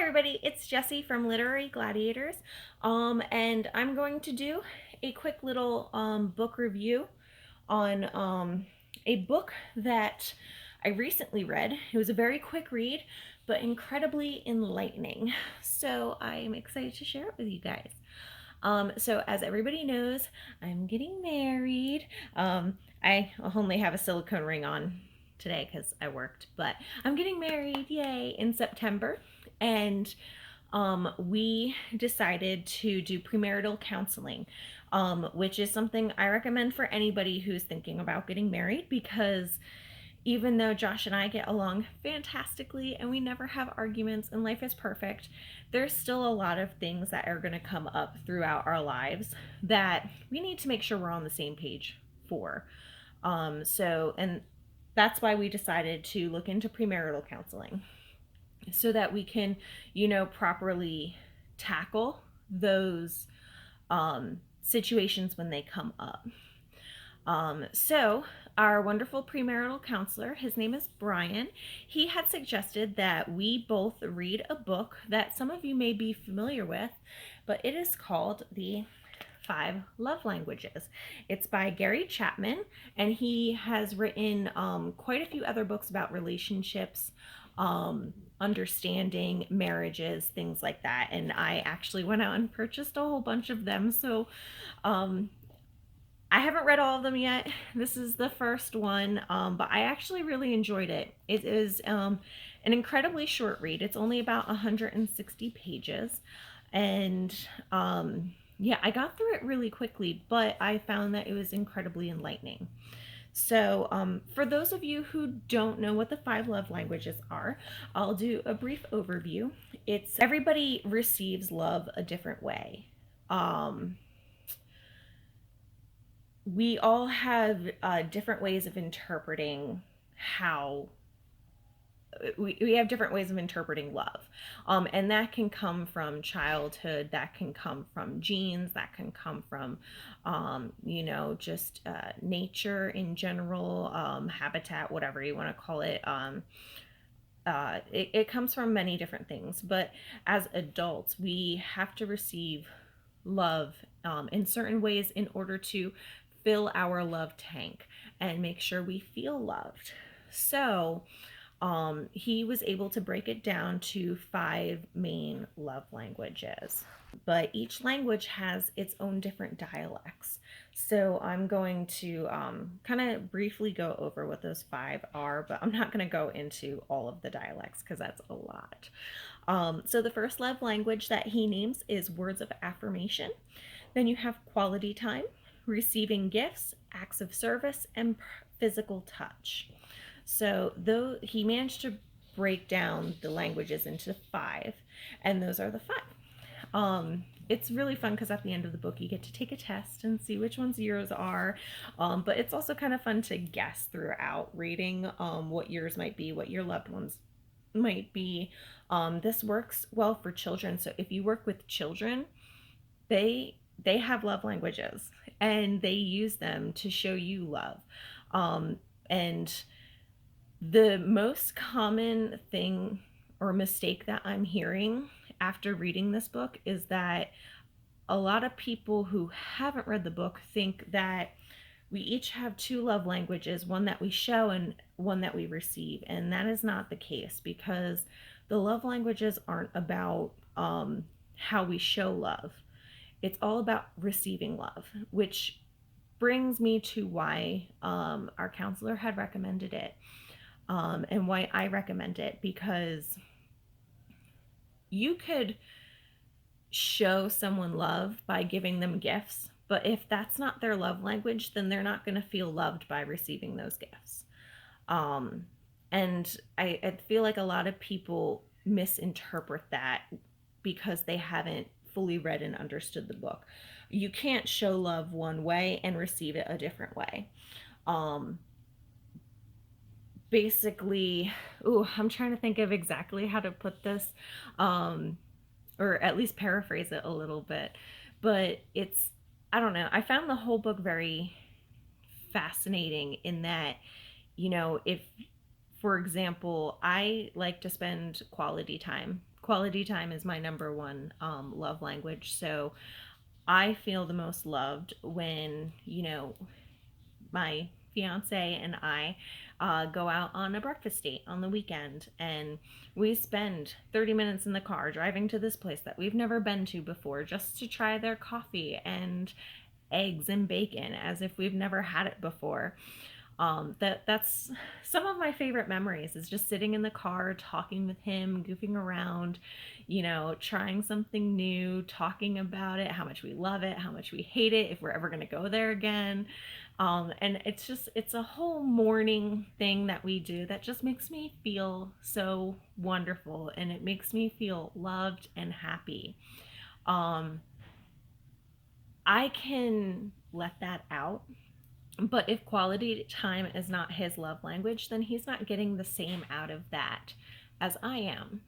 everybody, it's Jesi from Literary Gladiators, and I'm going to do a quick little book review on a book that I recently read. It was a very quick read, but incredibly enlightening. So I'm excited to share it with you guys. So as everybody knows, I'm getting married. I only have a silicone ring on today because I worked, but I'm getting married, yay, in September. And we decided to do premarital counseling, which is something I recommend for anybody who's thinking about getting married, because even though Josh and I get along fantastically and we never have arguments and life is perfect, there's still a lot of things that are going to come up throughout our lives that we need to make sure we're on the same page for. And that's why we decided to look into premarital counseling so that we can, properly tackle those situations when they come up. So our wonderful premarital counselor, his name is Brian, he had suggested that we both read a book that some of you may be familiar with, but it is called The 5 Love Languages. It's by Chapman, and he has written quite a few other books about relationships, understanding marriages, things like that. And I actually went out and purchased a whole bunch of them. So I haven't read all of them yet. This is the first one, but I actually really enjoyed it. It is an incredibly short read. It's only about 160 pages. And yeah, I got through it really quickly, but I found that it was incredibly enlightening. So for those of you who don't know what the 5 love languages are, I'll do a brief overview. It's everybody receives love a different way. We all have different ways of interpreting how we have different ways of interpreting love, and that can come from childhood, that can come from genes, that can come from just nature in general, habitat, whatever you want to call it. It comes from many different things, but as adults we have to receive love in certain ways in order to fill our love tank and make sure we feel loved. So he was able to break it down to 5 main love languages, but each language has its own different dialects. So I'm going to kind of briefly go over what those 5 are, but I'm not going to go into all of the dialects because that's a lot. So the first love language that he names is words of affirmation. Then you have quality time, receiving gifts, acts of service, and physical touch. So though he managed to break down the languages into 5, and those are the 5. It's really fun because at the end of the book you get to take a test and see which ones yours are, but it's also kind of fun to guess throughout reading what yours might be, what your loved ones might be. This works well for children, so if you work with children, they have love languages and they use them to show you love. And the most common thing or mistake that I'm hearing after reading this book is that a lot of people who haven't read the book think that we each have 2 love languages, one that we show and one that we receive. And that is not the case, because the love languages aren't about how we show love. It's all about receiving love, which brings me to why our counselor had recommended it, and why I recommend it, because you could show someone love by giving them gifts, but if that's not their love language, then they're not going to feel loved by receiving those gifts. And I feel like a lot of people misinterpret that because they haven't fully read and understood the book. You can't show love one way and receive it a different way. Basically, I'm trying to think of exactly how to put this, or at least paraphrase it a little bit, but I don't know, I found the whole book very fascinating in that, if, for example, I like to spend quality time quality time is my number one love language. So I feel the most loved when, my fiance and I go out on a breakfast date on the weekend, and we spend 30 minutes in the car driving to this place that we've never been to before just to try their coffee and eggs and bacon as if we've never had it before. That's some of my favorite memories, is just sitting in the car talking with him, goofing around, trying something new, talking about it, how much we love it, how much we hate it, if we're ever going to go there again. And it's a whole morning thing that we do that just makes me feel so wonderful, and it makes me feel loved and happy. um, I can let that out. But if quality time is not his love language, then he's not getting the same out of that as I am.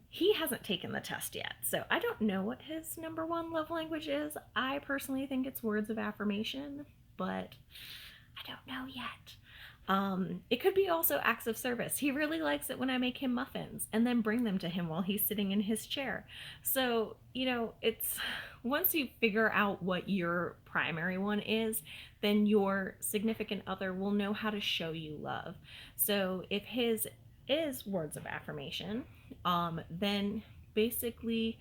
He hasn't taken the test yet, so I don't know what his number one love language is. I personally think it's words of affirmation, but I don't know yet. It could be also acts of service. He really likes it when I make him muffins and then bring them to him while he's sitting in his chair. So, it's once you figure out what your primary one is, then your significant other will know how to show you love. So, if his is words of affirmation, then basically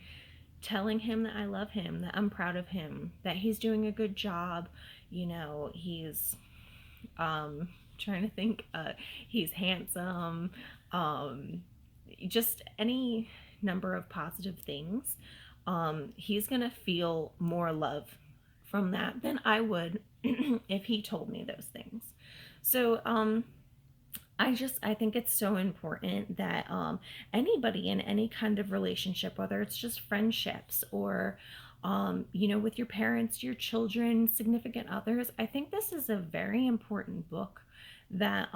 telling him that I love him, that I'm proud of him, that he's doing a good job, he's trying to think, he's handsome, um just any number of positive things. He's gonna feel more love from that than I would if he told me those things. So I think it's so important that anybody in any kind of relationship, whether it's just friendships or with your parents, your children, significant others, I think this is a very important book that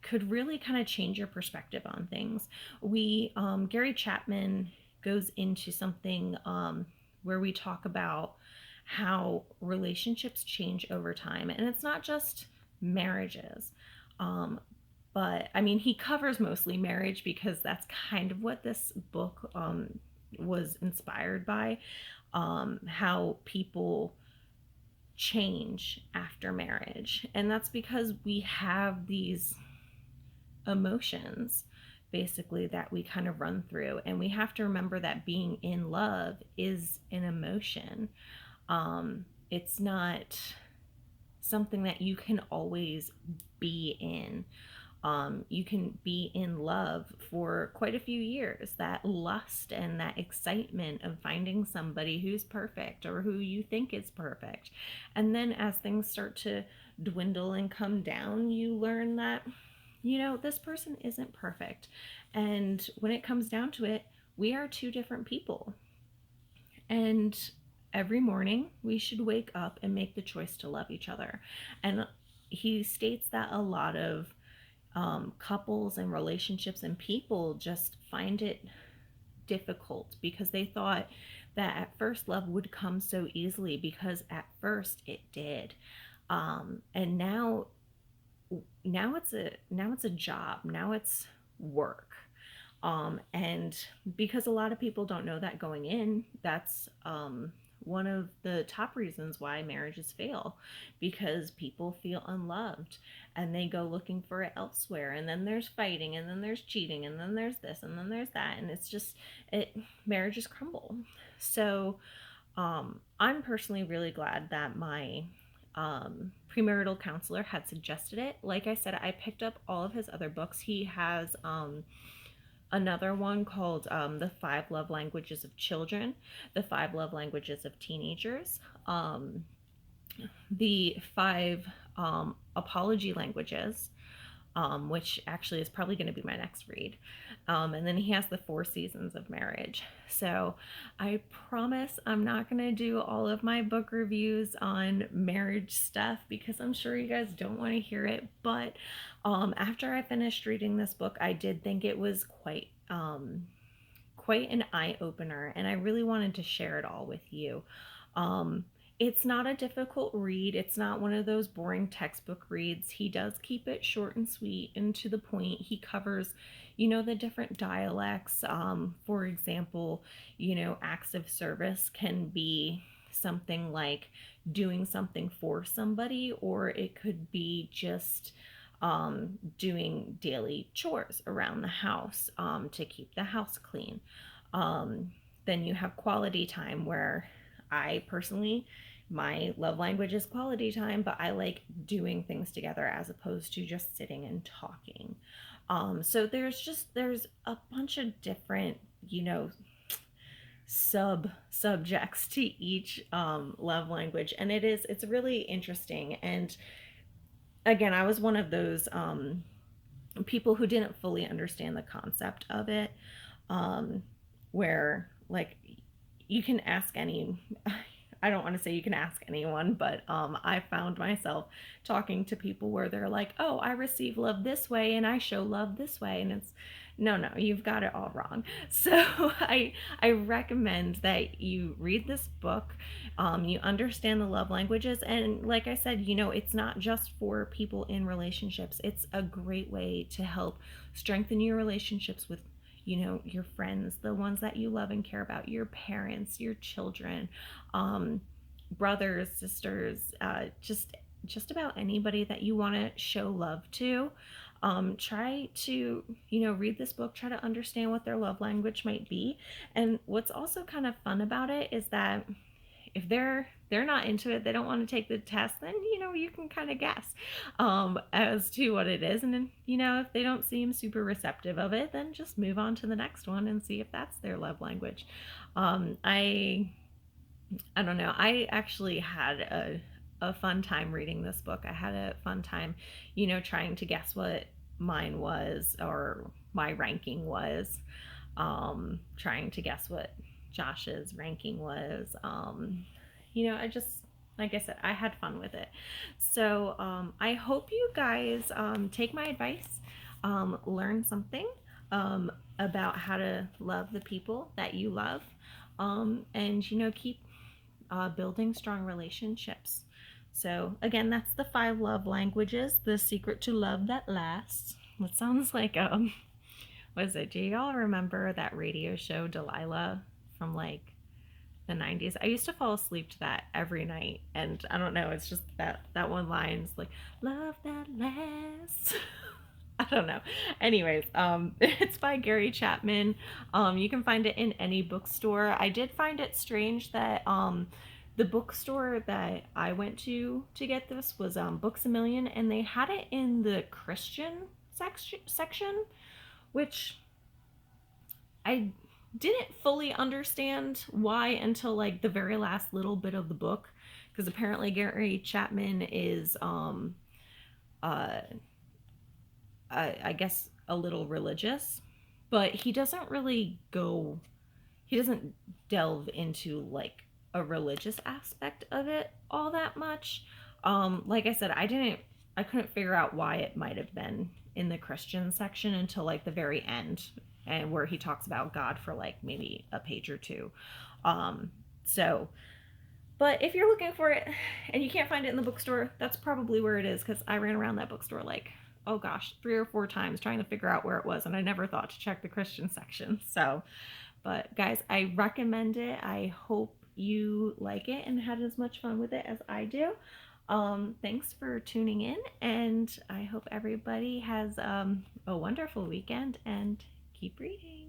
could really kind of change your perspective on things. Gary Chapman goes into something where we talk about how relationships change over time, and it's not just marriages. But I mean, he covers mostly marriage because that's kind of what this book was inspired by, how people change after marriage. And that's because we have these emotions basically that we kind of run through, and we have to remember that being in love is an emotion. It's not something that you can always be in. You can be in love for quite a few years. That lust and that excitement of finding somebody who's perfect or who you think is perfect. And then as things start to dwindle and come down, you learn that, this person isn't perfect. And when it comes down to it, we are two different people. And every morning we should wake up and make the choice to love each other. And he states that a lot of couples and relationships and people just find it difficult because they thought that at first love would come so easily, because at first it did. And now it's a job. Now it's work. And because a lot of people don't know that going in, that's one of the top reasons why marriages fail, because people feel unloved and they go looking for it elsewhere, and then there's fighting, and then there's cheating, and then there's this, and then there's that, and it's just marriages crumble. So I'm personally really glad that my premarital counselor had suggested it. Like I said, I picked up all of his other books. He has another one called The Five Love Languages of Children, The Five Love Languages of Teenagers, The Five Apology Languages, which actually is probably going to be my next read. And then he has The Four Seasons of Marriage. So I promise I'm not going to do all of my book reviews on marriage stuff because I'm sure you guys don't want to hear it. But after I finished reading this book, I did think it was quite an eye-opener, and I really wanted to share it all with you. It's not a difficult read. It's not one of those boring textbook reads. He does keep it short and sweet and to the point. He covers, the different dialects. For example, acts of service can be something like doing something for somebody, or it could be just doing daily chores around the house to keep the house clean. Um, then you have quality time, where I personally, my love language is quality time, but I like doing things together as opposed to just sitting and talking. So there's a bunch of different, subjects to each love language, and it's really interesting. And again, I was one of those people who didn't fully understand the concept of it, um, where like you can ask any I don't want to say you can ask anyone, but I found myself talking to people where they're like, oh, I receive love this way and I show love this way. And it's no, you've got it all wrong. So I recommend that you read this book, you understand the love languages. And like I said, it's not just for people in relationships, it's a great way to help strengthen your relationships with your friends, the ones that you love and care about, your parents, your children, brothers, sisters, just about anybody that you want to show love to. Try to read this book, try to understand what their love language might be. And what's also kind of fun about it is that if they're not into it, they don't want to take the test, then you can kind of guess as to what it is. And then if they don't seem super receptive of it, then just move on to the next one and see if that's their love language. I don't know, I actually had a fun time reading this book. I had a fun time trying to guess what mine was, or my ranking was, trying to guess what Josh's ranking was. I just, like I said, I had fun with it. So I hope you guys take my advice, learn something about how to love the people that you love, and keep building strong relationships. So again, that's the 5 love languages, the secret to love that lasts. It sounds like what is it? Do y'all remember that radio show Delilah from like the 90s? I used to fall asleep to that every night, and I don't know, it's just that one line's like love that lasts. I don't know. Anyways, it's by Gary Chapman. You can find it in any bookstore. I did find it strange that the bookstore that I went to get this was Books a Million, and they had it in the Christian section, which I didn't fully understand why until like the very last little bit of the book, because apparently Gary Chapman is I guess a little religious, but he doesn't delve into like a religious aspect of it all that much. Like I said, I couldn't figure out why it might have been in the Christian section until like the very end, and where he talks about God for like maybe a page or two. So, but if you're looking for it and you can't find it in the bookstore, that's probably where it is, because I ran around that bookstore like, oh gosh, 3 or 4 times trying to figure out where it was, and I never thought to check the Christian section. So, but guys, I recommend it. I hope you like it and had as much fun with it as I do. Thanks for tuning in, and I hope everybody has a wonderful weekend, and keep reading.